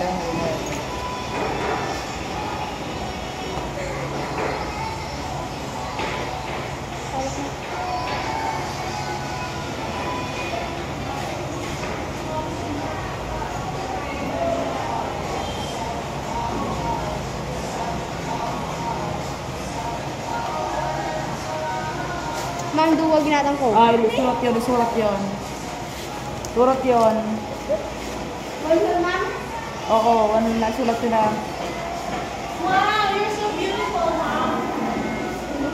Kaya ngayon. Mang duwag ginatang ko. Ay, surat yun, surat yun. Surat yun. Oo, ano na, sulat yun na. Wow, you're so beautiful, Mom.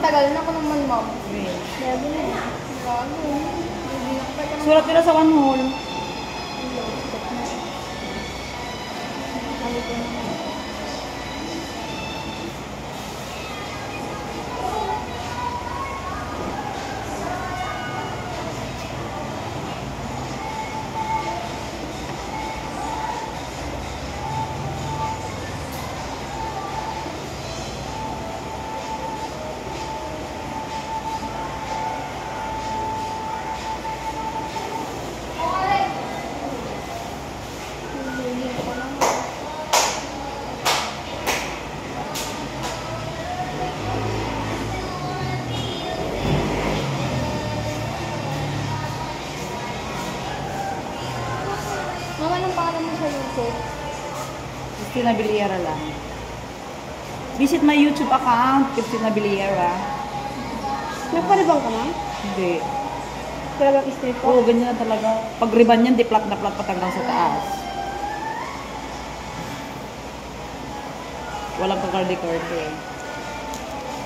Tagal na ko naman, Mom. Wait. Grabe na. Grabe. Surat yun na sa one hole. Mama, anong pangalan mo sa YouTube? Christina Villera lang. Visit my YouTube account, Christina Villera. Nagparibang ka, Ma'am? Hindi. Talagang straight Oo, po? ganyan na talaga. Pag riban yan, di flat na flat patanggang sa taas. Walang kakarde-karde.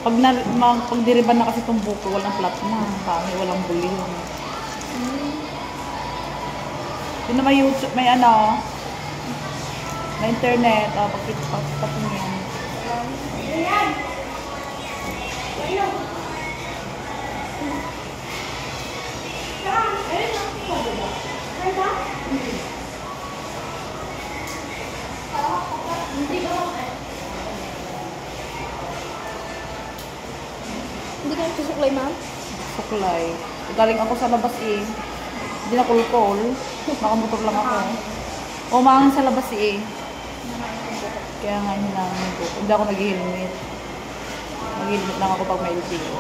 Pag diriban na kasi itong buko, walang flat na. Kami, walang buli yun. Yun na may YouTube, may ano, may internet, pagpatingin. Hindi ka nagsusuklay, Ma'am? Suklay. Galing ako sa labas eh. Hindi na kulkol. Nakamotor lang ako. Umangin sa labas eh. Kaya nga hinangan ko. Hindi ako nag-helmet. Mag-helmet lang ako pag may LTO.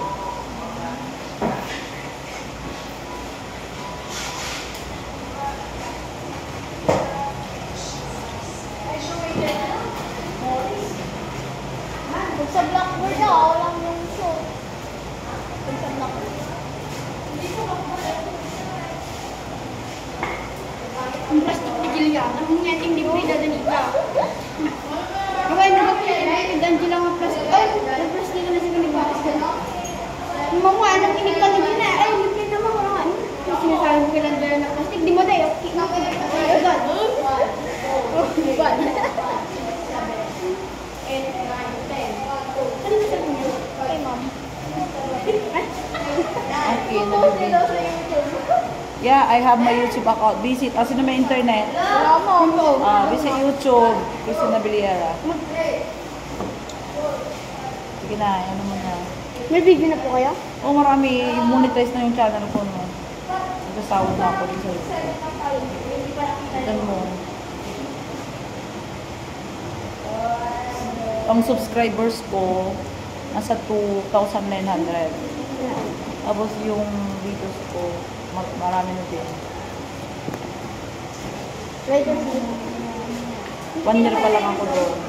Pag sa Blackboard na, walang yung show. Pag sa Blackboard. Ang plastic na gilya. Ang nyating di mo idadanita. Kaya na ba pinag-danji lang ang plastic? Ay, nag-plastic na siya nagbakas ka na. Mama, anong kinig ka na na? Ay, hindi naman ko naman. Sinasabi mo kailan ba ng plastic? Di mo tayo. Agad. Agad. Kay Mom. Okay, yeah, I have my YouTube account. Visit. Sino may internet? Wala mo. Visit YouTube. Christina Villera. Sige na, ano mo na. May video na po kayo? Oh, marami. Monetize na yung channel ko, no? Nagkasawad na ako dito sa YouTube. Tignan mo. Ang subscribers ko, nasa 2,900. Tapos yung videos ko, marami na din. Right on. 1 year pa lang ako doon.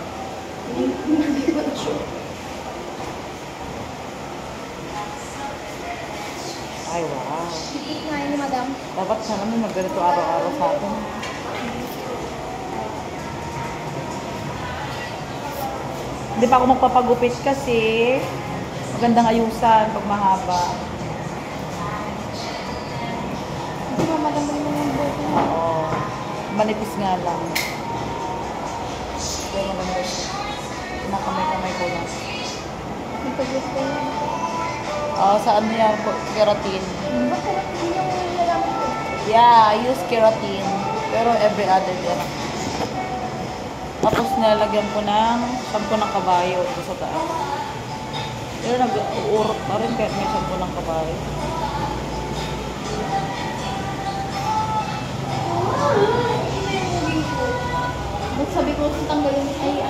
Ay, wow. Ngayon ni Madam. Dapat sana may magganito araw-araw sa atin. Hindi pa ako magpapagupit kasi magandang ayusan pag mahaba. Hindi mo magandang mo yung buhok mo. Oo. Manipis nga lang. Pero maganda. Nakamay-kamay ko lang. Nagpag-gusto yun. Saan niya keratin? Bakit hindi yung nilagamit ko? Yeah, I use keratin. Pero every other day. Tapos nalagyan ko ng shampoo ng kabayo dito sa taas. Pero nag-uurok pa rin kahit may shampoo ng kabayo. Sabi ko, tanggalin, ay